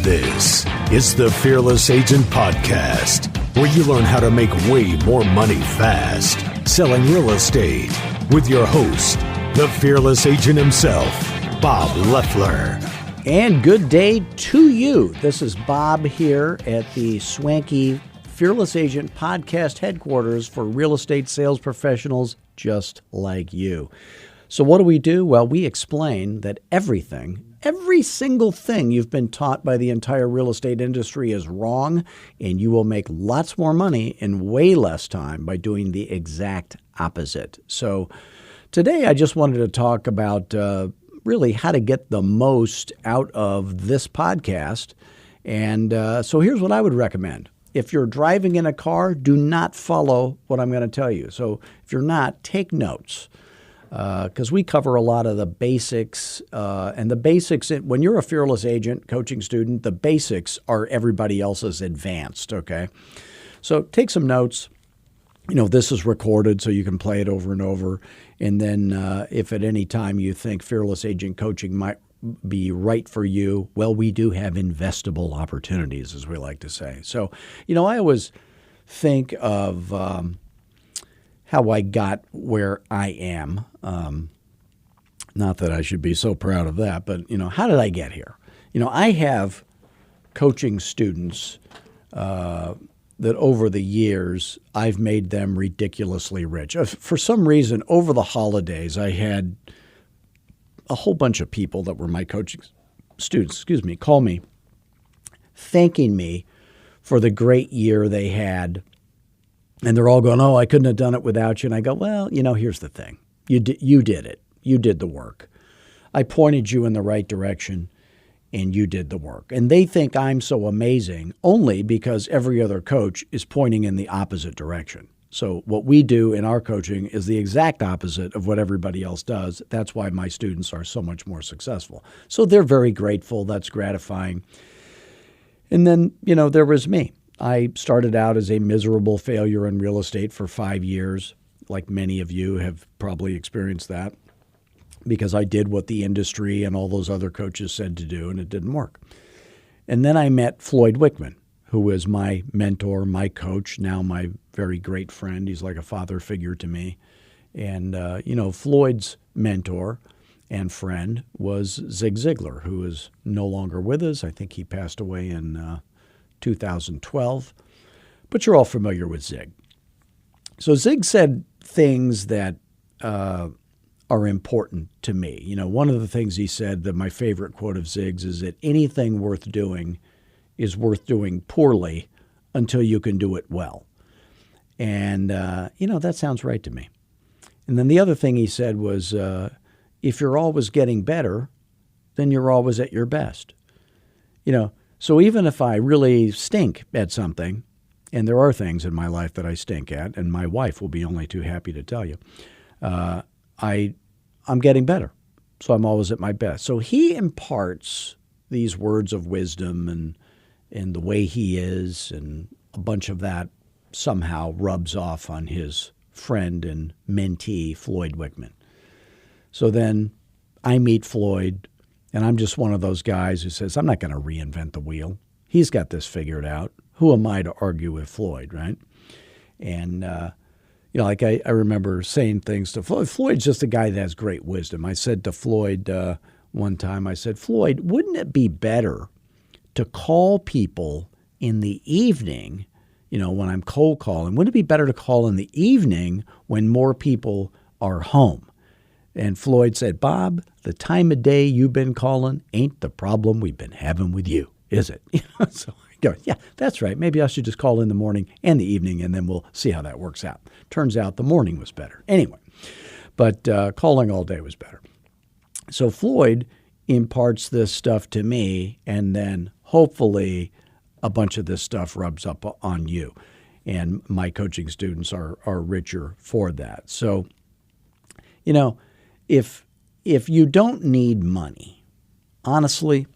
This is the Fearless Agent Podcast, where you learn how to make way more money fast selling real estate with your host, the Fearless Agent himself, Bob Loeffler. And good day to you. This is Bob here at the swanky Fearless Agent Podcast headquarters for real estate sales professionals just like you. So what do? Well, we explain that every single thing you've been taught by the entire real estate industry is wrong, and you will make lots more money in way less time by doing the exact opposite. So today I just wanted to talk about really how to get the most out of this podcast. And so here's what I would recommend. If you're driving in a car, do not follow what I'm going to tell you. So if you're not, take notes. Because we cover a lot of the basics, and the basics, when you're a fearless agent, coaching student, the basics are everybody else's advanced, okay? So take some notes. You know, this is recorded so you can play it over and over. And then if at any time you think fearless agent coaching might be right for you, well, we do have investable opportunities, as we like to say. So, you know, I always think of how I got where I am. Not that I should be so proud of that, but, you know, how did I get here? You know, I have coaching students that over the years, I've made them ridiculously rich. For some reason, over the holidays, I had a whole bunch of people that were my coaching students, call me, thanking me for the great year they had. And they're all going, oh, I couldn't have done it without you. And I go, well, you know, here's the thing. You did it. You did the work. I pointed you in the right direction, and you did the work. And they think I'm so amazing only because every other coach is pointing in the opposite direction. So what we do in our coaching is the exact opposite of what everybody else does. That's why my students are so much more successful. So they're very grateful. That's gratifying. And then, you know, there was me. I started out as a miserable failure in real estate for 5 years, like many of you have probably experienced that, because I did what the industry and all those other coaches said to do, and it didn't work. And then I met Floyd Wickman, who was my mentor, my coach, now my very great friend. He's like a father figure to me. And, you know, Floyd's mentor and friend was Zig Ziglar, who is no longer with us. I think he passed away in 2012, but you're all familiar with Zig. So Zig said things that are important to me. You know, one of the things he said, that my favorite quote of Zig's, is that anything worth doing is worth doing poorly until you can do it well. And, you know, that sounds right to me. And then the other thing he said was, if you're always getting better, then you're always at your best. You know, so even if I really stink at something, and there are things in my life that I stink at, and my wife will be only too happy to tell you, I'm getting better. So I'm always at my best. So he imparts these words of wisdom and the way he is, and a bunch of that somehow rubs off on his friend and mentee, Floyd Wickman. So then I meet Floyd, and I'm just one of those guys who says, I'm not going to reinvent the wheel. He's got this figured out. Who am I to argue with Floyd, right? And, you know, like I remember saying things to Floyd. Floyd's just a guy that has great wisdom. I said to Floyd one time, I said, Floyd, wouldn't it be better to call people in the evening, you know, when I'm cold calling? Wouldn't it be better to call in the evening when more people are home? And Floyd said, Bob, the time of day you've been calling ain't the problem we've been having with you, is it? You know, so I go, yeah, that's right. Maybe I should just call in the morning and the evening, and then we'll see how that works out. Turns out the morning was better. Anyway, but calling all day was better. So Floyd imparts this stuff to me, and then hopefully a bunch of this stuff rubs up on you. And my coaching students are richer for that. So, you know, if you don't need money, honestly,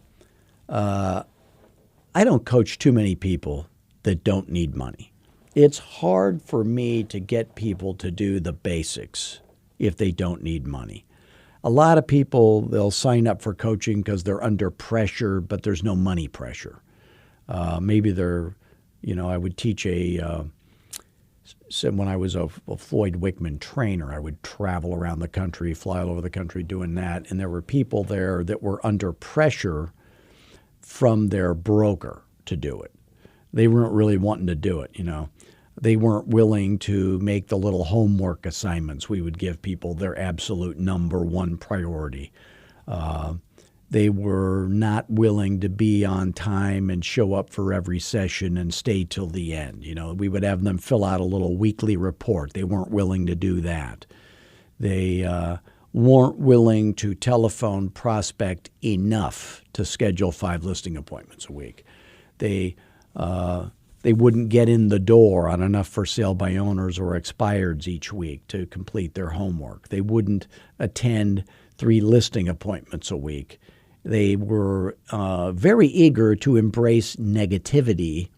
I don't coach too many people that don't need money. It's hard for me to get people to do the basics if they don't need money. a lot of people, they'll sign up for coaching because they're under pressure, but there's no money pressure. Maybe they're, I would teach so when I was a Floyd Wickman trainer, I would travel around the country, fly all over the country doing that. And there were people there that were under pressure from their broker to do it. They weren't really wanting to do it, They weren't willing to make the little homework assignments we would give people their absolute number one priority. They were not willing to be on time and show up for every session and stay till the end. We would have them fill out a little weekly report. They weren't willing to do that. They weren't willing to telephone prospect enough to schedule 5 listing appointments a week. They wouldn't get in the door on enough for sale by owners or expireds each week to complete their homework. They wouldn't attend 3 listing appointments a week. They were very eager to embrace negativity.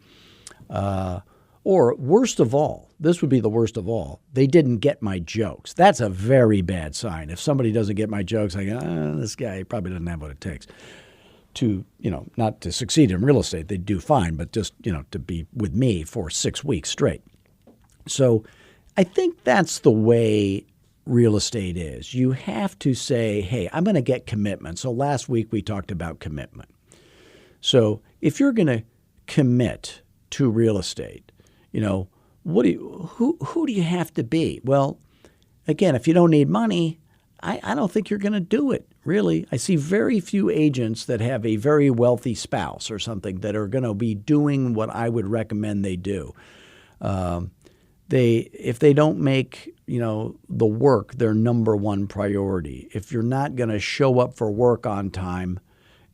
Or worst of all, this would be the worst of all, they didn't get my jokes. That's a very bad sign. If somebody doesn't get my jokes, I go, this guy probably doesn't have what it takes to, not to succeed in real estate. They do fine, but just, to be with me for 6 weeks straight. So I think that's the way real estate is. You have to say, hey, I'm going to get commitment. So last week we talked about commitment. So if you're going to commit to real estate, who do you have to be? Well, again, if you don't need money, I don't think you're going to do it, really. I see very few agents that have a very wealthy spouse or something that are going to be doing what I would recommend they do. If they don't make, the work their number one priority, if you're not going to show up for work on time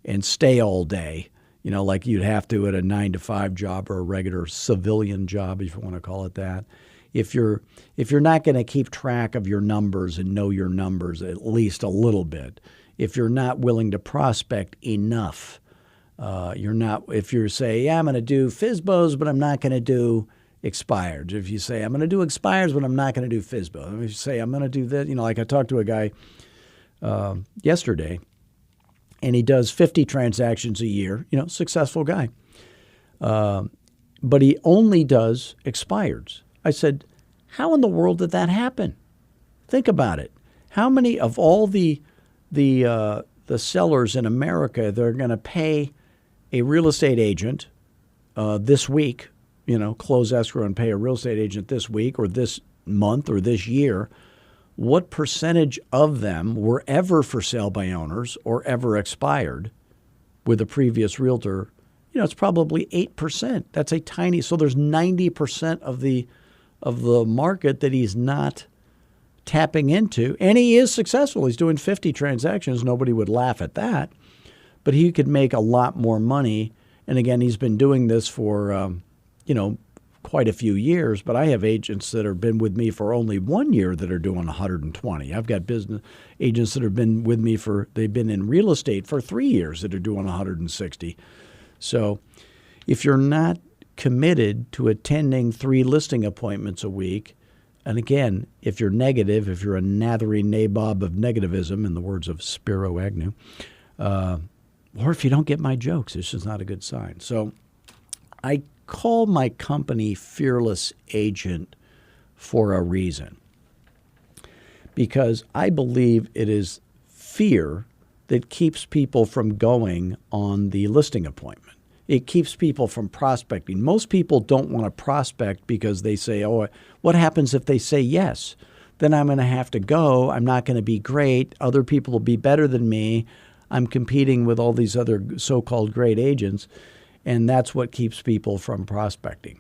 and stay all day, like you'd have to at a 9-to-5 job or a regular civilian job, if you want to call it that. If you're not going to keep track of your numbers and know your numbers at least a little bit, if you're not willing to prospect enough, if you say, yeah, I'm going to do FSBOs, but I'm not going to do expireds. If you say, I'm going to do expireds, but I'm not going to do FSBO. If you say, I'm going to do that, like I talked to a guy yesterday, and he does 50 transactions a year, successful guy. But he only does expireds. I said, how in the world did that happen? Think about it. How many of all the sellers in America that are going to pay a real estate agent this week, close escrow and pay a real estate agent this week or this month or this year, what percentage of them were ever for sale by owners or ever expired with a previous realtor? It's probably 8%. That's a tiny, so there's 90% of the market that he's not tapping into. And he is successful. He's doing 50 transactions. Nobody would laugh at that. But he could make a lot more money. And again, he's been doing this for, quite a few years. But I have agents that have been with me for only 1 year that are doing 120. I've got business agents that have been with me they've been in real estate for 3 years that are doing 160. So if you're not committed to attending 3 listing appointments a week, and again, if you're negative, if you're a nathery nabob of negativism, in the words of Spiro Agnew, or if you don't get my jokes, it's just not a good sign. So I call my company Fearless Agent for a reason, because I believe it is fear that keeps people from going on the listing appointment. It keeps people from prospecting. Most people don't want to prospect because they say, oh, what happens if they say yes? Then I'm going to have to go. I'm not going to be great. Other people will be better than me. I'm competing with all these other so-called great agents. And that's what keeps people from prospecting.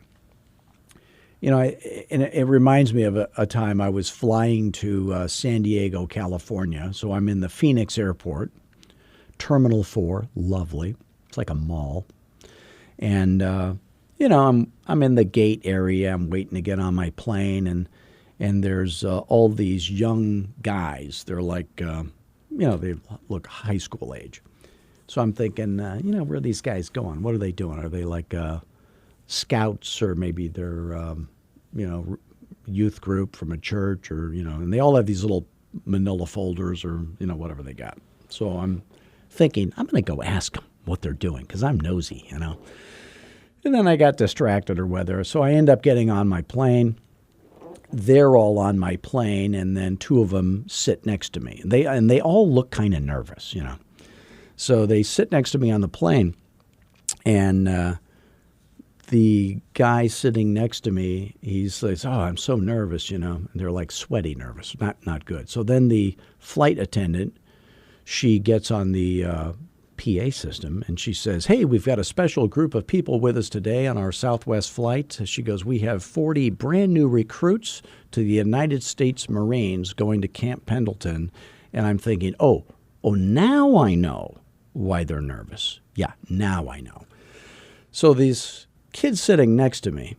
It reminds me of a time I was flying to San Diego, California. So I'm in the Phoenix airport, Terminal 4, lovely. It's like a mall. And, I'm in the gate area. I'm waiting to get on my plane. And there's all these young guys. They're like, they look high school age. So I'm thinking, where are these guys going? What are they doing? Are they like scouts, or maybe they're, youth group from a church, or, and they all have these little, manila folders or, whatever they got. So I'm thinking, I'm going to go ask them what they're doing because I'm nosy, And then I got distracted or whatever. So I end up getting on my plane. They're all on my plane, and then two of them sit next to me. And they all look kind of nervous, So they sit next to me on the plane, and the guy sitting next to me, he says, "Oh, I'm so nervous," And they're like sweaty nervous, not good. So then the flight attendant, she gets on the PA system, and she says, "Hey, we've got a special group of people with us today on our Southwest flight." She goes, "We have 40 brand new recruits to the United States Marines going to Camp Pendleton." And I'm thinking, oh, now I know why they're nervous. Yeah, now I know. So these kids sitting next to me,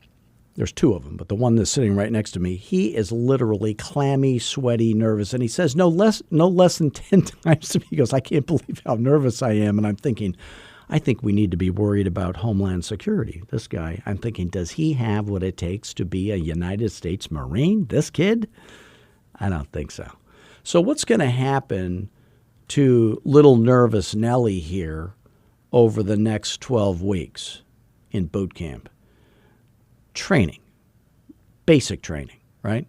there's two of them, but the one that's sitting right next to me, he is literally clammy, sweaty, nervous. And he says no less than 10 times to me. He goes, "I can't believe how nervous I am." And I'm thinking, I think we need to be worried about Homeland Security. This guy, I'm thinking, does he have what it takes to be a United States Marine? This kid? I don't think so. So what's going to happen to little nervous Nellie here over the next 12 weeks in boot camp? Training, basic training, right?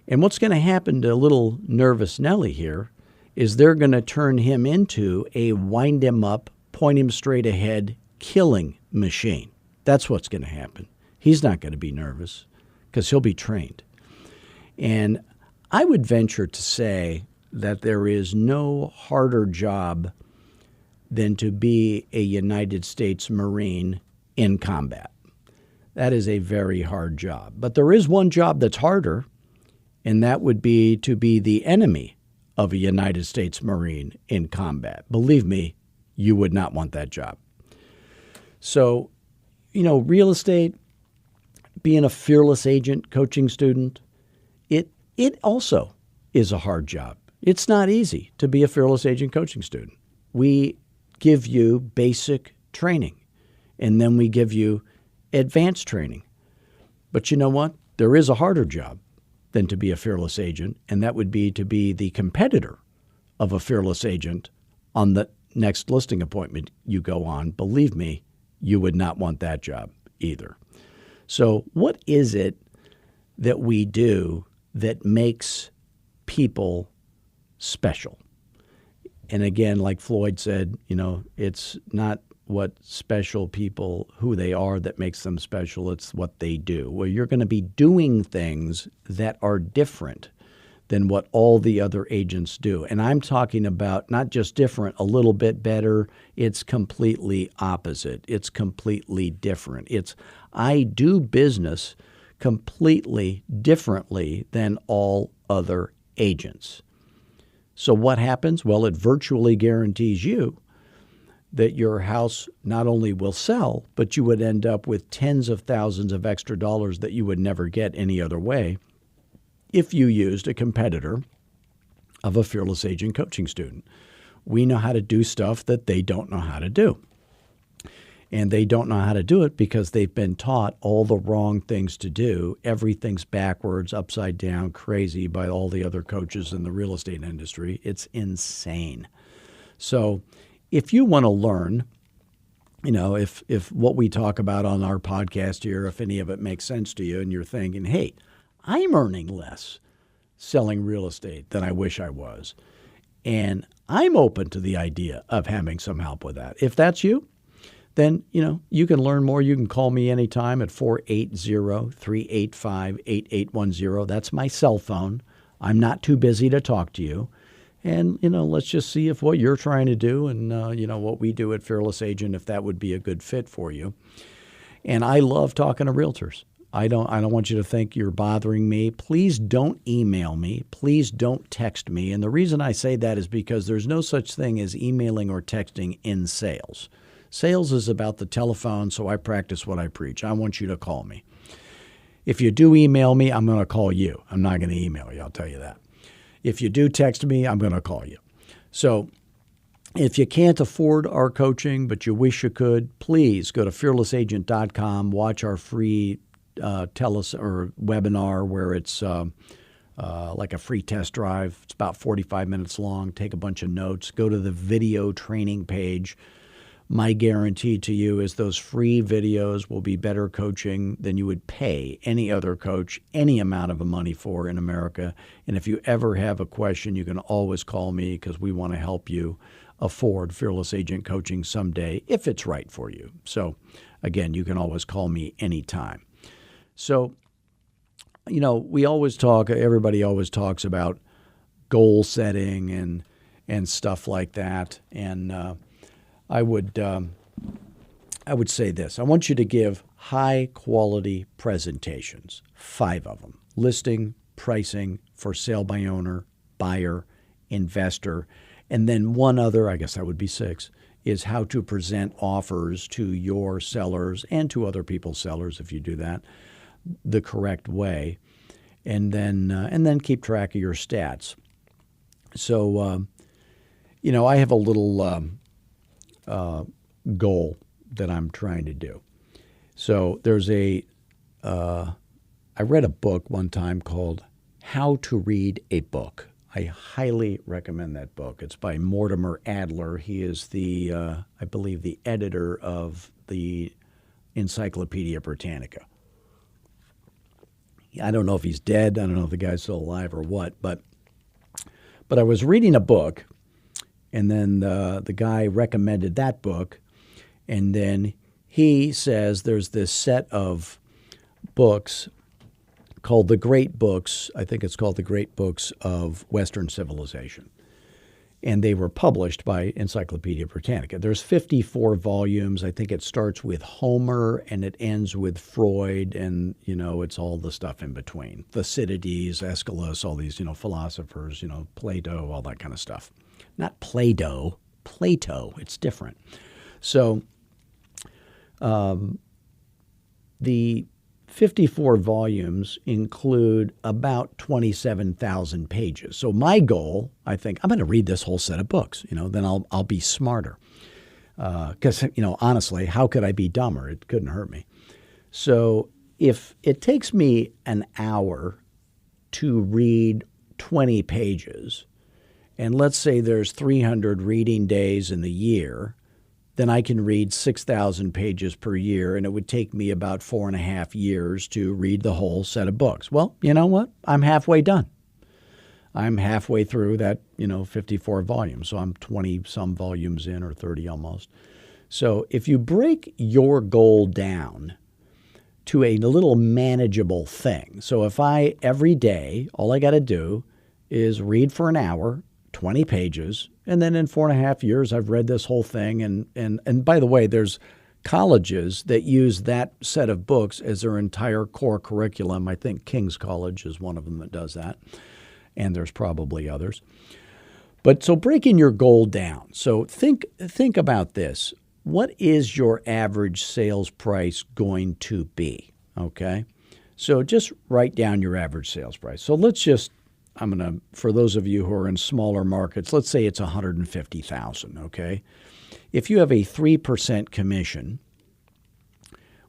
And what's going to happen to little nervous Nellie here is they're going to turn him into a wind him up, point him straight ahead, killing machine. That's what's going to happen. He's not going to be nervous because he'll be trained. And I would venture to say that there is no harder job than to be a United States Marine in combat. That is a very hard job. But there is one job that's harder, and that would be to be the enemy of a United States Marine in combat. Believe me, you would not want that job. So, real estate, being a fearless agent coaching student, it also is a hard job. It's not easy to be a fearless agent coaching student. We give you basic training, and then we give you advanced training. But you know what? There is a harder job than to be a fearless agent, and that would be to be the competitor of a fearless agent on the next listing appointment you go on. Believe me, you would not want that job either. So what is it that we do that makes people special? And again, like Floyd said, it's not what special people, who they are, that makes them special. It's what they do. Well, you're going to be doing things that are different than what all the other agents do. And I'm talking about not just different, a little bit better. It's completely opposite. It's completely different. It's I do business completely differently than all other agents. So what happens? Well, it virtually guarantees you that your house not only will sell, but you would end up with tens of thousands of extra dollars that you would never get any other way if you used a competitor of a fearless agent coaching student. We know how to do stuff that they don't know how to do. And they don't know how to do it because they've been taught all the wrong things to do. Everything's backwards, upside down, crazy by all the other coaches in the real estate industry. It's insane. So if you want to learn, if what we talk about on our podcast here, if any of it makes sense to you and you're thinking, hey, I'm earning less selling real estate than I wish I was, and I'm open to the idea of having some help with that. If that's you, then, you can learn more. You can call me anytime at 480-385-8810. That's my cell phone. I'm not too busy to talk to you. And, let's just see if what you're trying to do and, what we do at Fearless Agent, if that would be a good fit for you. And I love talking to realtors. I don't want you to think you're bothering me. Please don't email me. Please don't text me. And the reason I say that is because there's no such thing as emailing or texting in sales. Sales is about the telephone, so I practice what I preach. I want you to call me. If you do email me, I'm going to call you. I'm not going to email you, I'll tell you that. If you do text me, I'm going to call you. So if you can't afford our coaching, but you wish you could, please go to fearlessagent.com, watch our free webinar where it's like a free test drive. It's about 45 minutes long. Take a bunch of notes. Go to the video training page. My guarantee to you is those free videos will be better coaching than you would pay any other coach any amount of money for in America. And if you ever have a question, you can always call me because we want to help you afford Fearless Agent coaching someday if it's right for you. So again, you can always call me anytime. So, we always talk, everybody always talks about goal setting and stuff like that. And I would say this. I want you to give high-quality presentations, 5 of them: listing, pricing, for sale by owner, buyer, investor, and then one other, I guess that would be 6, is how to present offers to your sellers and to other people's sellers if you do that the correct way, and then keep track of your stats. So, I have a little goal that I'm trying to do. So there's I read a book one time called How to Read a Book. I highly recommend that book. It's by Mortimer Adler. He is I believe, the editor of the Encyclopedia Britannica. I don't know if he's dead. I don't know if the guy's still alive or what, but I was reading a book, and then the guy recommended that book, and then he says there's this set of books called The Great Books. I think it's called The Great Books of Western Civilization. And they were published by Encyclopedia Britannica. There's 54 volumes. I think it starts with Homer and it ends with Freud, and, it's all the stuff in between. Thucydides, Aeschylus, all these, philosophers, Plato, all that kind of stuff. Not Play-Doh, Plato. It's different. So the 54 volumes include about 27,000 pages. So my goal, I think, I'm going to read this whole set of books. Then I'll be smarter. Because, honestly, how could I be dumber? It couldn't hurt me. So if it takes me an hour to read 20 pages, and let's say there's 300 reading days in the year, then I can read 6,000 pages per year, and it would take me about 4.5 years to read the whole set of books. Well, you know what? I'm halfway done. I'm halfway through that, 54 volumes. So I'm 20-some volumes in, or 30 almost. So if you break your goal down to a little manageable thing. So if every day, all I got to do is read for an hour, 20 pages, and then in 4.5 years, I've read this whole thing. And by the way, there's colleges that use that set of books as their entire core curriculum. I think King's College is one of them that does that. And there's probably others. But so breaking your goal down. So think about this. What is your average sales price going to be? Okay. So just write down your average sales price. So for those of you who are in smaller markets, let's say it's $150,000, okay? If you have a 3% commission,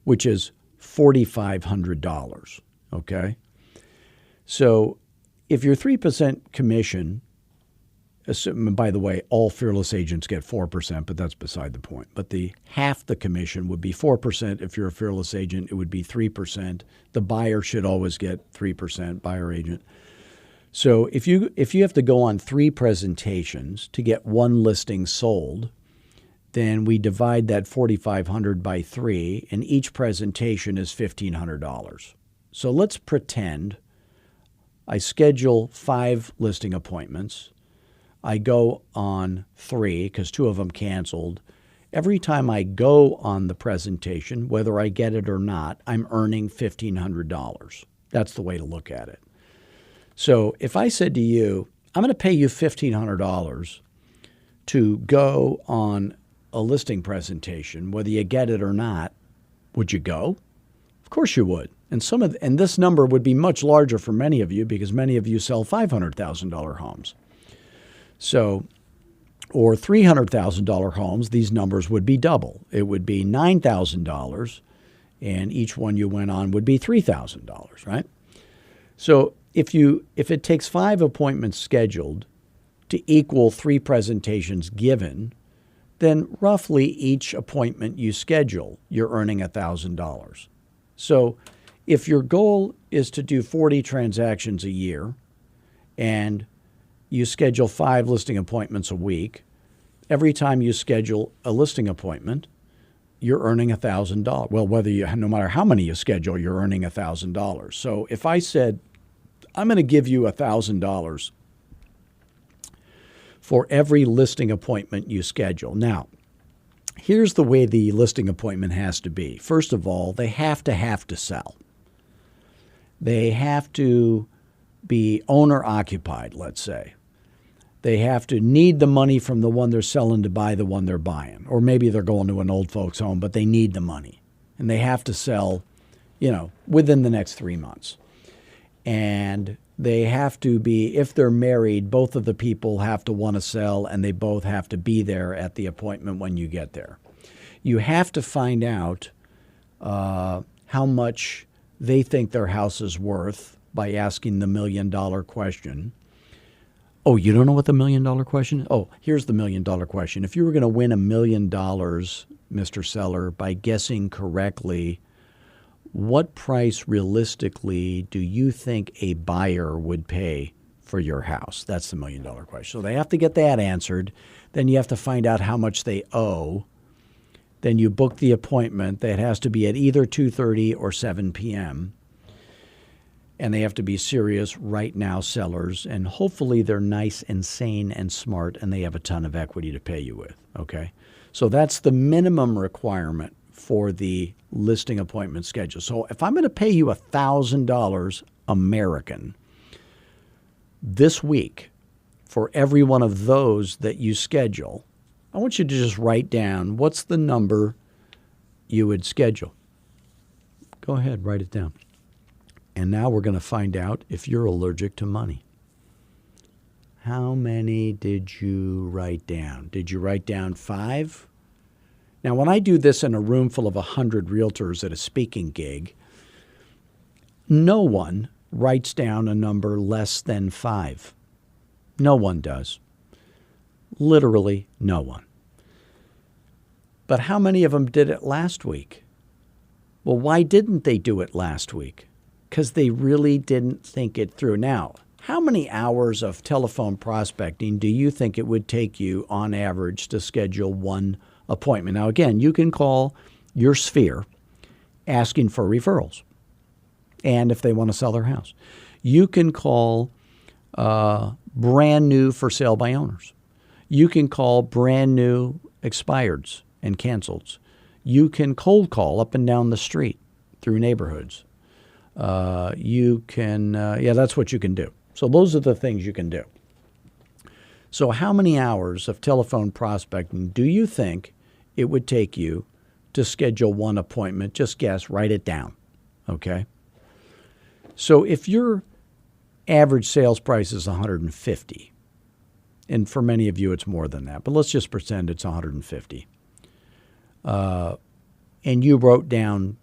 which is $4,500, okay? So if your 3% commission, by the way, all Fearless agents get 4%, but that's beside the point. But half the commission would be 4%. If you're a Fearless agent, it would be 3%. The buyer should always get 3%, buyer agent. So if you have to go on 3 presentations to get 1 listing sold, then we divide that $4,500 by 3, and each presentation is $1,500. So let's pretend I schedule 5 listing appointments. I go on 3 because 2 of them canceled. Every time I go on the presentation, whether I get it or not, I'm earning $1,500. That's the way to look at it. So if I said to you, I'm going to pay you $1,500 to go on a listing presentation, whether you get it or not, would you go? Of course you would. And this number would be much larger for many of you because many of you sell $500,000 homes. So, or $300,000 homes, these numbers would be double. It would be $9,000, and each one you went on would be $3,000, right? So if it takes 5 appointments scheduled to equal 3 presentations given, then roughly each appointment you schedule, you're earning $1,000. So if your goal is to do 40 transactions a year and you schedule 5 listing appointments a week, every time you schedule a listing appointment, you're earning $1,000. Well, no matter how many you schedule, you're earning $1,000. So if I said, I'm going to give you $1,000 for every listing appointment you schedule. Now, here's the way the listing appointment has to be. First of all, they have to sell. They have to be owner-occupied, let's say. They have to need the money from the one they're selling to buy the one they're buying. Or maybe they're going to an old folks' home, but they need the money. And they have to sell, within the next 3 months. And they have to be, if they're married, both of the people have to want to sell, and they both have to be there at the appointment when you get there. You have to find out how much they think their house is worth by asking the $1 million question. Oh, you don't know what the $1 million question is? Oh, here's the $1 million question. If you were going to win $1 million, Mr. Seller, by guessing correctly, what price realistically do you think a buyer would pay for your house? That's the $1 million question. So they have to get that answered. Then you have to find out how much they owe. Then you book the appointment. That has to be at either 2:30 or 7 p.m. And they have to be serious right now sellers. And hopefully they're nice and sane and smart and they have a ton of equity to pay you with. Okay? So that's the minimum requirement for the listing appointment schedule. So if I'm going to pay you $1,000 American this week for every one of those that you schedule, I want you to just write down what's the number you would schedule. Go ahead, write it down. And now we're going to find out if you're allergic to money. How many did you write down? Did you write down 5? Now, when I do this in a room full of 100 realtors at a speaking gig, no one writes down a number less than 5. No one does. Literally no one. But how many of them did it last week? Well, why didn't they do it last week? Because they really didn't think it through. Now, how many hours of telephone prospecting do you think it would take you on average to schedule one appointment? Now, again, you can call your sphere asking for referrals and if they want to sell their house. You can call brand new for sale by owners. You can call brand new expireds and canceleds. You can cold call up and down the street through neighborhoods. You can, that's what you can do. So those are the things you can do. So how many hours of telephone prospecting do you think it would take you to schedule one appointment? Just guess, write it down, okay? So if your average sales price is $150, and for many of you it's more than that, but let's just pretend it's $150, and you wrote down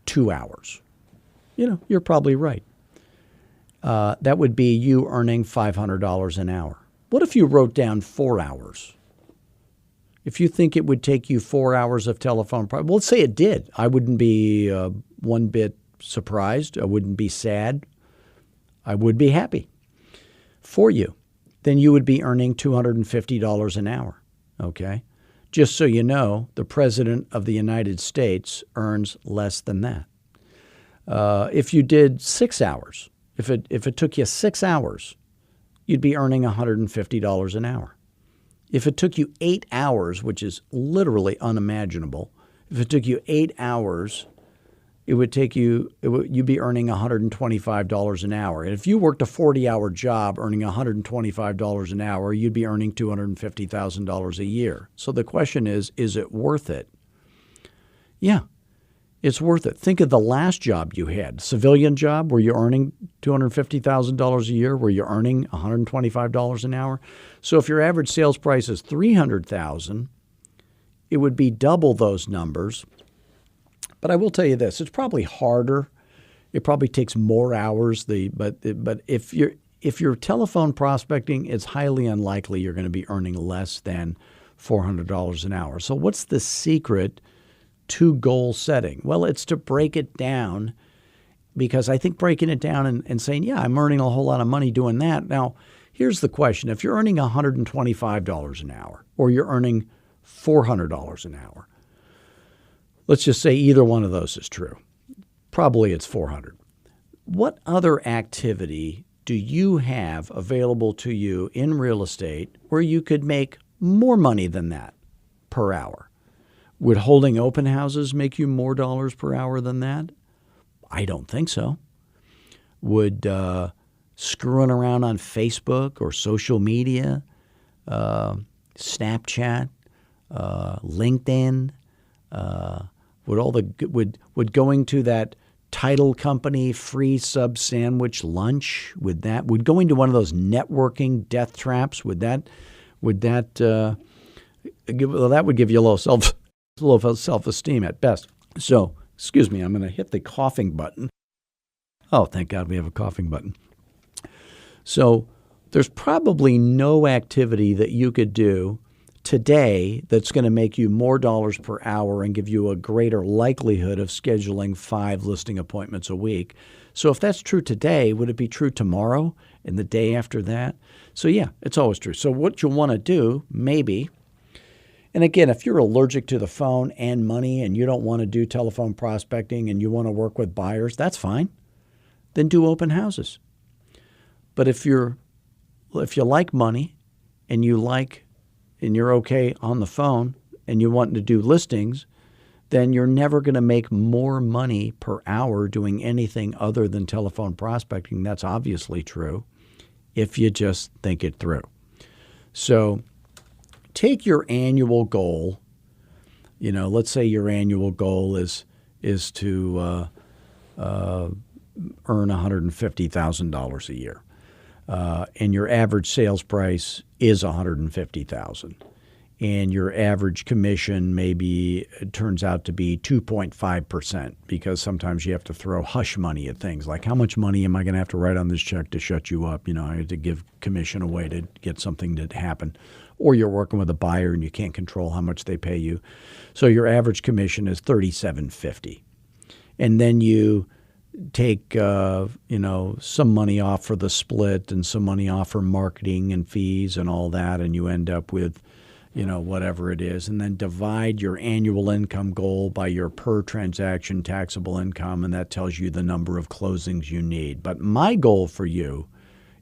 2 hours, you're probably right. That would be you earning $500 an hour. What if you wrote down 4 hours? If you think it would take you 4 hours of telephone, well, let's say it did. I wouldn't be one bit surprised. I wouldn't be sad. I would be happy for you. Then you would be earning $250 an hour, okay? Just so you know, the President of the United States earns less than that. If you did 6 hours, if it took you 6 hours, you'd be earning $150 an hour. If it took you 8 hours, which is literally unimaginable, if it took you 8 hours, you'd be earning $125 an hour. And if you worked a 40-hour job earning $125 an hour, you'd be earning $250,000 a year. So the question is it worth it? Yeah, it's worth it. Think of the last job you had, civilian job, where you're earning $250,000 a year, where you're earning $125 an hour. So if your average sales price is $300,000, it would be double those numbers. But I will tell you this, it's probably harder It probably takes more hours. But if you're telephone prospecting, it's highly unlikely you're going to be earning less than $400 an hour. So what's the secret to goal setting? Well, it's to break it down, because I think breaking it down and saying, yeah, I'm earning a whole lot of money doing that. Now, here's the question. If you're earning $125 an hour or you're earning $400 an hour, let's just say either one of those is true. Probably it's 400. What other activity do you have available to you in real estate where you could make more money than that per hour? Would holding open houses make you more dollars per hour than that? I don't think so. Would screwing around on Facebook or social media, Snapchat, LinkedIn, would going to that title company free sub sandwich lunch, would going to one of those networking death traps, that would give you low self-esteem at best. So, excuse me, I'm going to hit the coughing button. Oh, thank God we have a coughing button. So there's probably no activity that you could do today that's going to make you more dollars per hour and give you a greater likelihood of scheduling 5 listing appointments a week. So if that's true today, would it be true tomorrow and the day after that? So yeah, it's always true. So what you'll want to do, maybe, and again, if you're allergic to the phone and money and you don't want to do telephone prospecting and you want to work with buyers, that's fine. Then do open houses. But if you like money and you're okay on the phone and you want to do listings, then you're never going to make more money per hour doing anything other than telephone prospecting. That's obviously true if you just think it through. So take your annual goal. Let's say your annual goal is to earn $150,000 a year. And your average sales price is $150,000, and your average commission maybe turns out to be 2.5%, because sometimes you have to throw hush money at things like, how much money am I going to have to write on this check to shut you up? I had to give commission away to get something to happen. Or you're working with a buyer and you can't control how much they pay you. So your average commission is $37.50, and then you take some money off for the split and some money off for marketing and fees and all that, and you end up with whatever it is, and then divide your annual income goal by your per transaction taxable income, and that tells you the number of closings you need. But my goal for you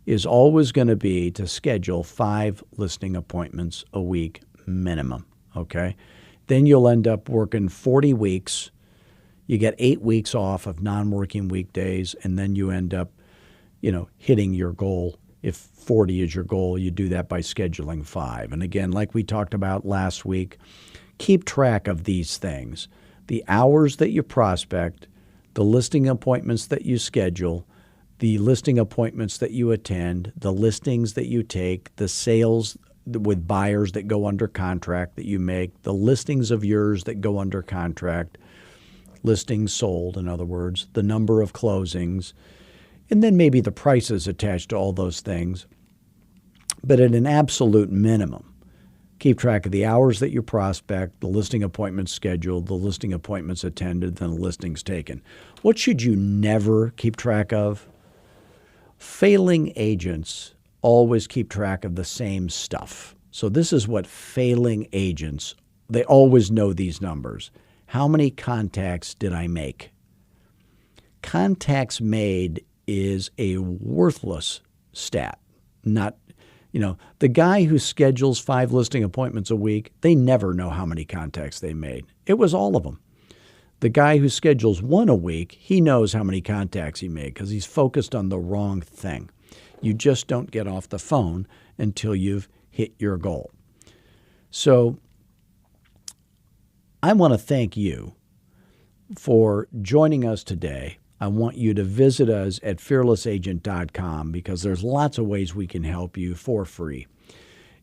is always going to be to schedule 5 listing appointments a week minimum, okay? Then you'll end up working 40 weeks. You get 8 weeks off of non-working weekdays, and then you end up, hitting your goal. If 40 is your goal, you do that by scheduling 5. And again, like we talked about last week, keep track of these things. The hours that you prospect, the listing appointments that you schedule, the listing appointments that you attend, the listings that you take, the sales with buyers that go under contract that you make, the listings of yours that go under contract, listings sold, in other words, the number of closings, and then maybe the prices attached to all those things. But at an absolute minimum, keep track of the hours that you prospect, the listing appointments scheduled, the listing appointments attended, then the listings taken. What should you never keep track of? Failing agents always keep track of the same stuff. So this is what failing agents, they always know these numbers. How many contacts did I make? Contacts made is a worthless stat. Not, the guy who schedules 5 listing appointments a week, they never know how many contacts they made. It was all of them. The guy who schedules 1 a week, he knows how many contacts he made because he's focused on the wrong thing. You just don't get off the phone until you've hit your goal. So I want to thank you for joining us today. I want you to visit us at fearlessagent.com because there's lots of ways we can help you for free.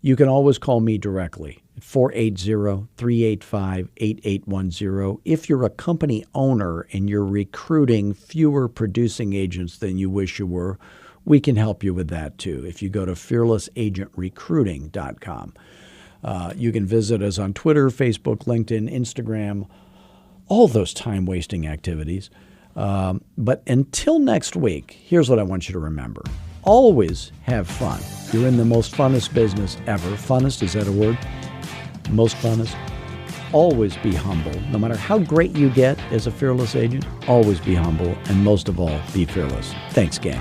You can always call me directly at 480-385-8810. If you're a company owner and you're recruiting fewer producing agents than you wish you were, we can help you with that too. If you go to fearlessagentrecruiting.com. You can visit us on Twitter, Facebook, LinkedIn, Instagram, all those time-wasting activities. But until next week, here's what I want you to remember. Always have fun. You're in the most funnest business ever. Funnest, is that a word? Most funnest. Always be humble. No matter how great you get as a fearless agent, always be humble. And most of all, be fearless. Thanks, gang.